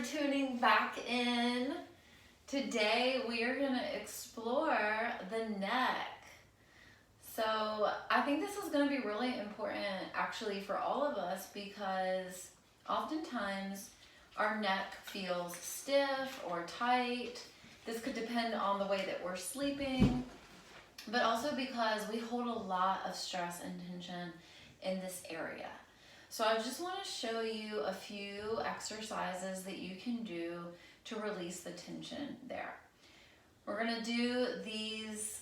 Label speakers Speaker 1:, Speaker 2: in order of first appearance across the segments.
Speaker 1: for tuning back in. Today we are going to explore the neck. So I think this is going to be really important actually for all of us because oftentimes our neck feels stiff or tight. This could depend on the way that we're sleeping, but also because we hold a lot of stress and tension in this area. So I just want to show you a few exercises that you can do to release the tension there. We're going to do these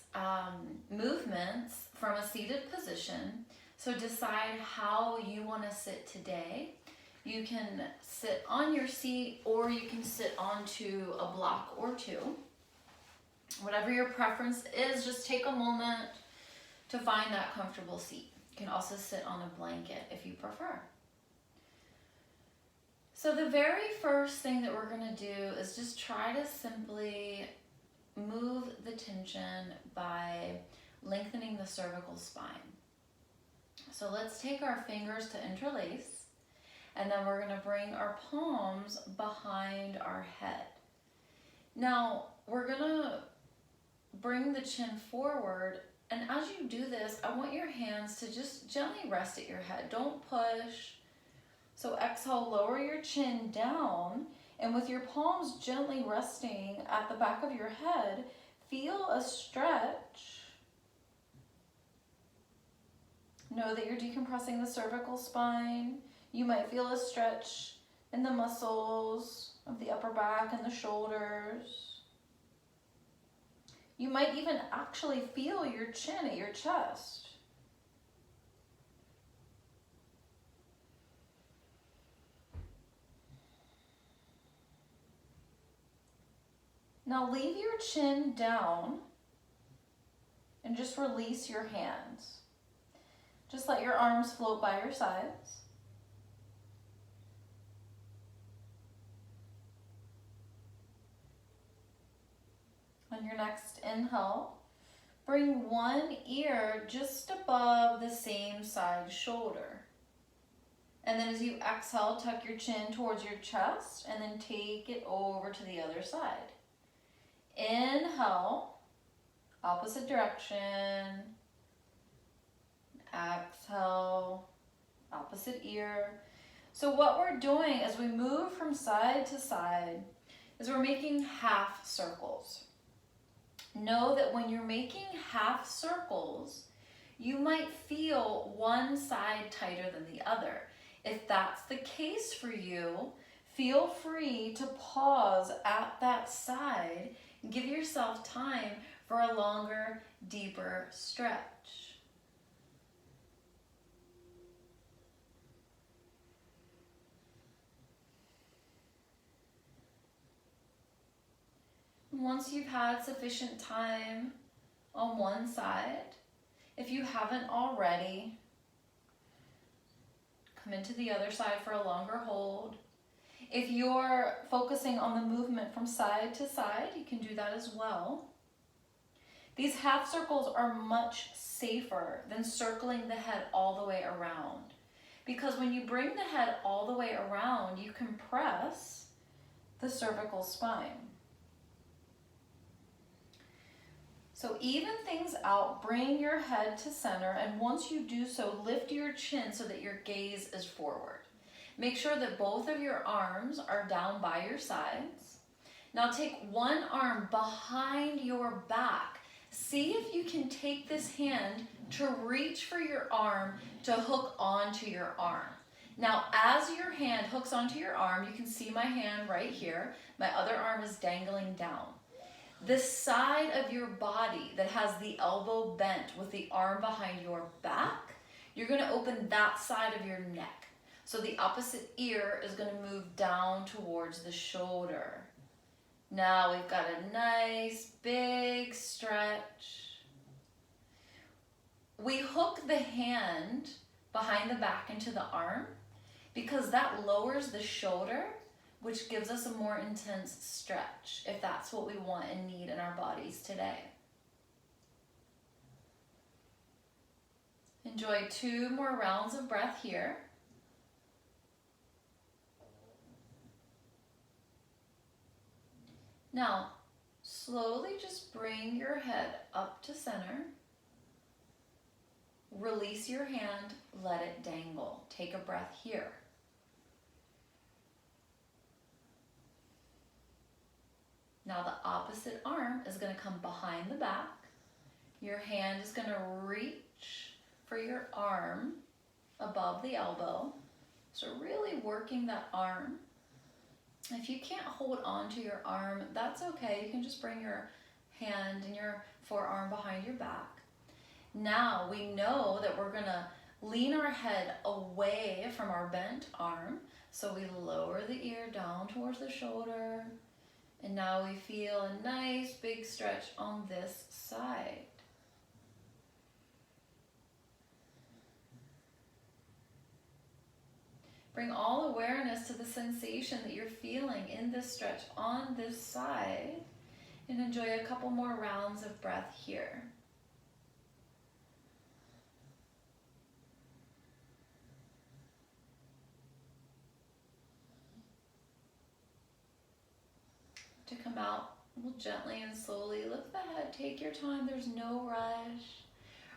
Speaker 1: movements from a seated position. So decide how you want to sit today. You can sit on your seat or you can sit onto a block or two. Whatever your preference is, just take a moment to find that comfortable seat. You can also sit on a blanket if you prefer. So the very first thing that we're going to do is just try to simply move the tension by lengthening the cervical spine. So let's take our fingers to interlace, and then we're going to bring our palms behind our head. Now we're going to bring the chin forward. And as you do this, I want your hands to just gently rest at your head. Don't push. So exhale, lower your chin down, and with your palms gently resting at the back of your head, feel a stretch. Know that you're decompressing the cervical spine. You might feel a stretch in the muscles of the upper back and the shoulders. You might even actually feel your chin at your chest. Now leave your chin down and just release your hands. Just let your arms float by your sides. On your next inhale, bring one ear just above the same side shoulder. And then as you exhale, tuck your chin towards your chest and then take it over to the other side. Inhale, opposite direction. Exhale, opposite ear. So what we're doing as we move from side to side is we're making half circles. Know that when you're making half circles, you might feel one side tighter than the other. If that's the case for you, feel free to pause at that side and give yourself time for a longer, deeper stretch. Once you've had sufficient time on one side, if you haven't already, come into the other side for a longer hold. If you're focusing on the movement from side to side, you can do that as well. These half circles are much safer than circling the head all the way around, because when you bring the head all the way around, you compress the cervical spine. So even things out, bring your head to center, and once you do so, lift your chin so that your gaze is forward. Make sure that both of your arms are down by your sides. Now take one arm behind your back. See if you can take this hand to reach for your arm to hook onto your arm. Now as your hand hooks onto your arm, you can see my hand right here. My other arm is dangling down. The side of your body that has the elbow bent with the arm behind your back, you're going to open that side of your neck. So the opposite ear is going to move down towards the shoulder. Now we've got a nice big stretch. We hook the hand behind the back into the arm because that lowers the shoulder, which gives us a more intense stretch if that's what we want and need in our bodies today. Enjoy 2 more rounds of breath here. Now, slowly just bring your head up to center. Release your hand, let it dangle. Take a breath here. Now the opposite arm is going to come behind the back. Your hand is going to reach for your arm above the elbow. So really working that arm. If you can't hold on to your arm, that's okay. You can just bring your hand and your forearm behind your back. Now we know that we're going to lean our head away from our bent arm. So we lower the ear down towards the shoulder. And now we feel a nice big stretch on this side. Bring all awareness to the sensation that you're feeling in this stretch on this side. And enjoy a couple more rounds of breath here. To come out, we'll gently and slowly lift the head. Take your time, there's no rush.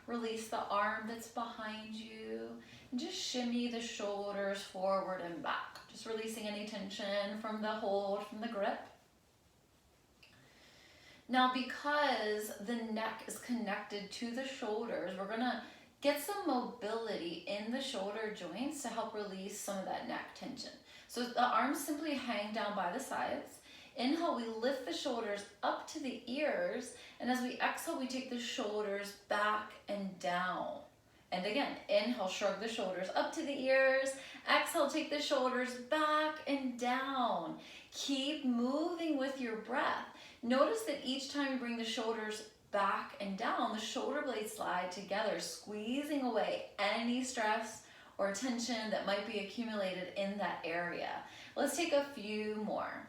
Speaker 1: Release the arm that's behind you. And just shimmy the shoulders forward and back. Just releasing any tension from the hold, from the grip. Now, because the neck is connected to the shoulders, we're gonna get some mobility in the shoulder joints to help release some of that neck tension. So the arms simply hang down by the sides. Inhale, we lift the shoulders up to the ears, and as we exhale, we take the shoulders back and down. And again, inhale, shrug the shoulders up to the ears. Exhale, take the shoulders back and down. Keep moving with your breath. Notice that each time you bring the shoulders back and down, the shoulder blades slide together, squeezing away any stress or tension that might be accumulated in that area. Let's take a few more.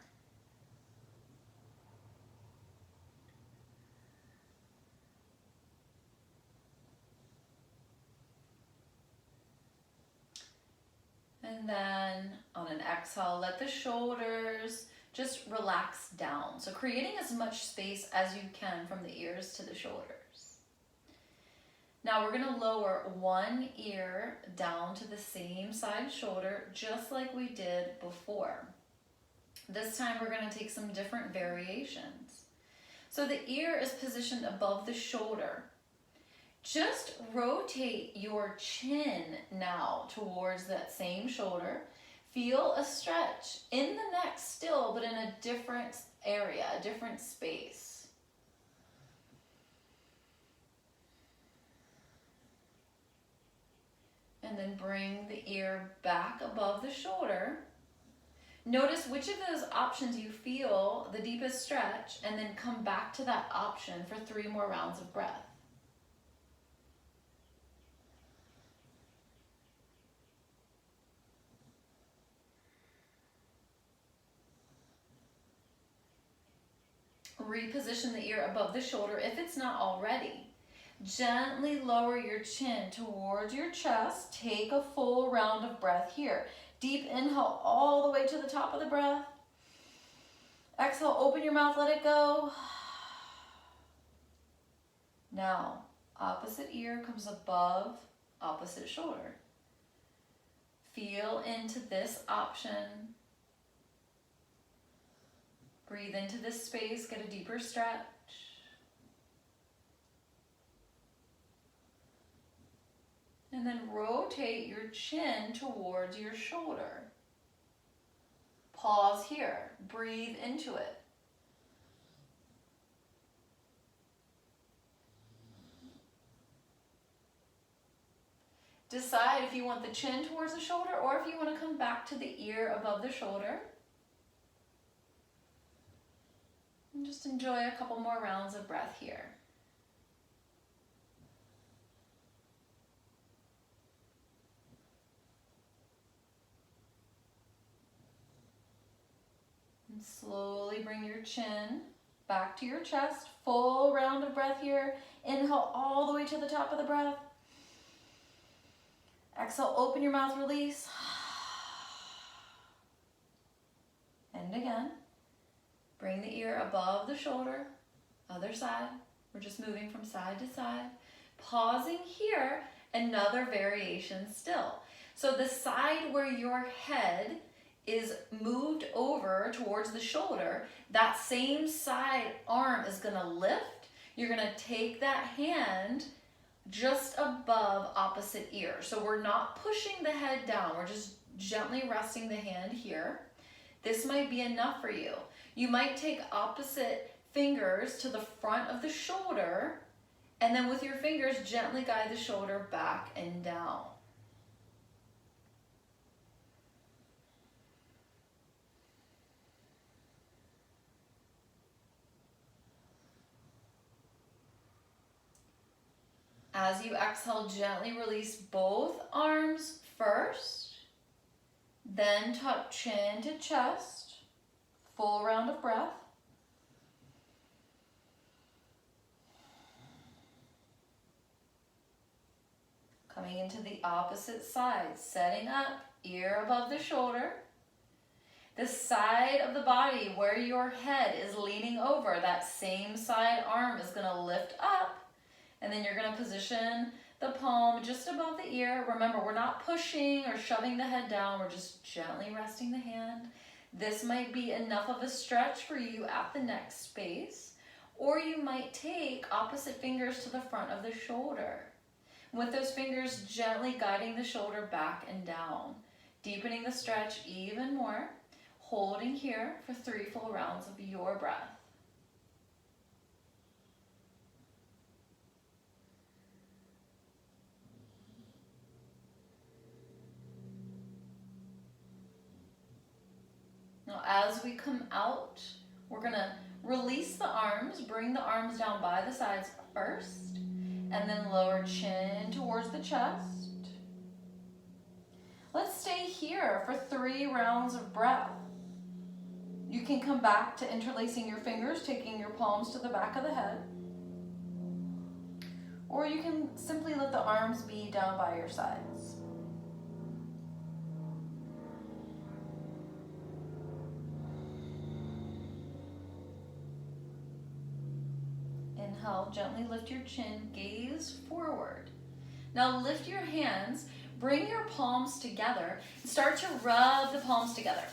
Speaker 1: And then on an exhale, let the shoulders just relax down. So creating as much space as you can from the ears to the shoulders. Now we're gonna lower one ear down to the same side shoulder, just like we did before. This time we're gonna take some different variations. So the ear is positioned above the shoulder. Just rotate your chin now towards that same shoulder. Feel a stretch in the neck still, but in a different area, a different space. And then bring the ear back above the shoulder. Notice which of those options you feel the deepest stretch, and then come back to that option for 3 more rounds of breath. Reposition the ear above the shoulder if it's not already. Gently lower your chin towards your chest. Take a full round of breath here. Deep inhale all the way to the top of the breath. Exhale, open your mouth, let it go. Now, opposite ear comes above opposite shoulder. Feel into this option. Breathe into this space, get a deeper stretch. And then rotate your chin towards your shoulder. Pause here, breathe into it. Decide if you want the chin towards the shoulder or if you want to come back to the ear above the shoulder. And just enjoy a couple more rounds of breath here. And slowly bring your chin back to your chest. Full round of breath here. Inhale all the way to the top of the breath. Exhale, open your mouth, release. And again. Bring the ear above the shoulder, other side. We're just moving from side to side. Pausing here, another variation still. So the side where your head is moved over towards the shoulder, that same side arm is gonna lift. You're gonna take that hand just above opposite ear. So we're not pushing the head down, we're just gently resting the hand here. This might be enough for you. You might take opposite fingers to the front of the shoulder, and then with your fingers gently guide the shoulder back and down. As you exhale, gently release both arms first, then tuck chin to chest, full round of breath. Coming into the opposite side, setting up, ear above the shoulder. The side of the body where your head is leaning over, that same side arm is going to lift up. And then you're going to position the palm just above the ear. Remember, we're not pushing or shoving the head down. We're just gently resting the hand. This might be enough of a stretch for you at the neck space. Or you might take opposite fingers to the front of the shoulder. With those fingers gently guiding the shoulder back and down. Deepening the stretch even more. Holding here for 3 full rounds of your breath. Now, as we come out, we're going to release the arms, bring the arms down by the sides first, and then lower chin towards the chest. Let's stay here for 3 rounds of breath. You can come back to interlacing your fingers, taking your palms to the back of the head. Or you can simply let the arms be down by your sides. Inhale, gently lift your chin, gaze forward. Now lift your hands, bring your palms together, and start to rub the palms together.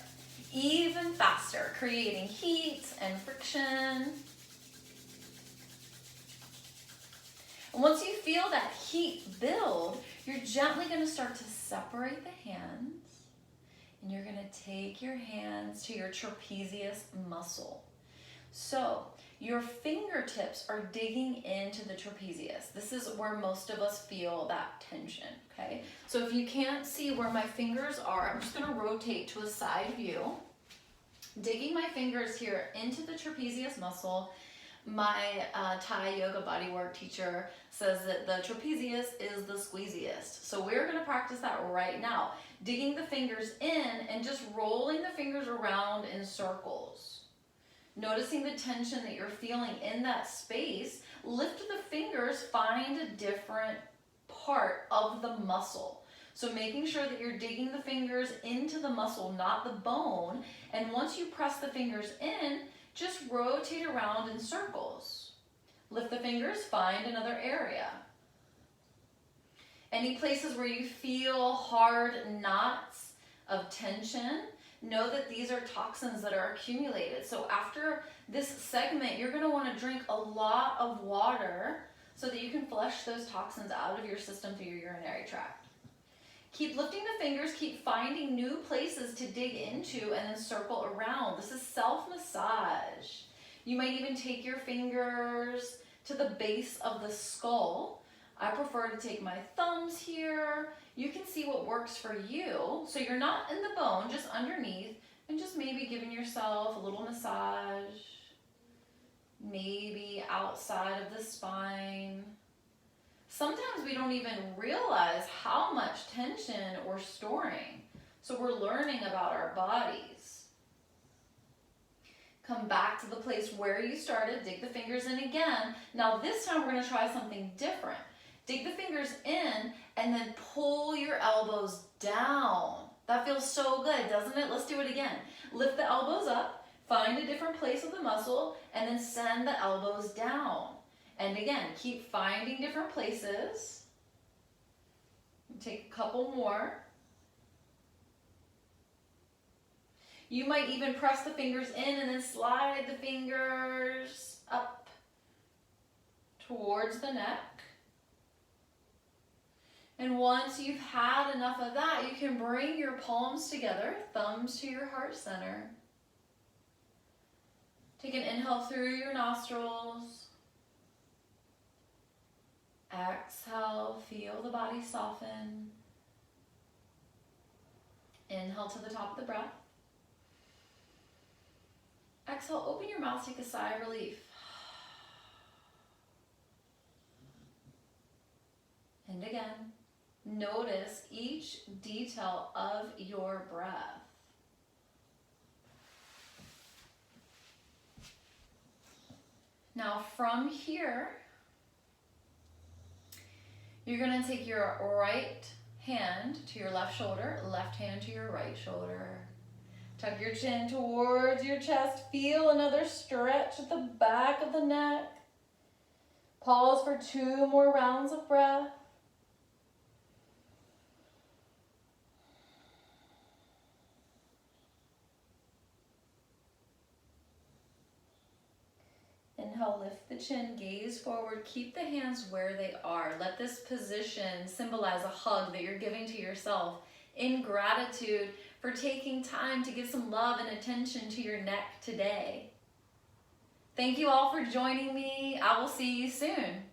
Speaker 1: Even faster, creating heat and friction. And once you feel that heat build, you're gently going to start to separate the hands, and you're going to take your hands to your trapezius muscle. So your fingertips are digging into the trapezius. This is where most of us feel that tension, okay? So if you can't see where my fingers are, I'm just gonna rotate to a side view. Digging my fingers here into the trapezius muscle. My Thai yoga bodywork teacher says that the trapezius is the squeeziest. So we're gonna practice that right now. Digging the fingers in and just rolling the fingers around in circles. Noticing the tension that you're feeling in that space. Lift the fingers, find a different part of the muscle. So making sure that you're digging the fingers into the muscle, not the bone. And once you press the fingers in, just rotate around in circles. Lift the fingers, find another area. Any places where you feel hard knots of tension, know that these are toxins that are accumulated. So after this segment, you're going to want to drink a lot of water so that you can flush those toxins out of your system through your urinary tract. Keep lifting the fingers, keep finding new places to dig into, and then circle around. This is self-massage. You might even take your fingers to the base of the skull. I prefer to take my thumbs here. You can see what works for you. So you're not in the bone, just underneath, and just maybe giving yourself a little massage. Maybe outside of the spine. Sometimes we don't even realize how much tension we're storing. So we're learning about our bodies. Come back to the place where you started, dig the fingers in again. Now this time we're going to try something different. Dig the fingers in and then pull your elbows down. That feels so good, doesn't it? Let's do it again. Lift the elbows up, Find a different place of the muscle and then send the elbows down. And again, keep finding different places. Take a couple more. You might even press the fingers in and then slide the fingers up towards the neck. And once you've had enough of that, you can bring your palms together, thumbs to your heart center. Take an inhale through your nostrils. Exhale, feel the body soften. Inhale to the top of the breath. Exhale, open your mouth, take a sigh of relief. And again, notice each detail of your breath. Now from here, you're going to take your right hand to your left shoulder, left hand to your right shoulder. Tuck your chin towards your chest. Feel another stretch at the back of the neck. Pause for 2 more rounds of breath. Inhale, lift the chin, gaze forward, keep the hands where they are. Let this position symbolize a hug that you're giving to yourself in gratitude for taking time to give some love and attention to your neck today. Thank you all for joining me. I will see you soon.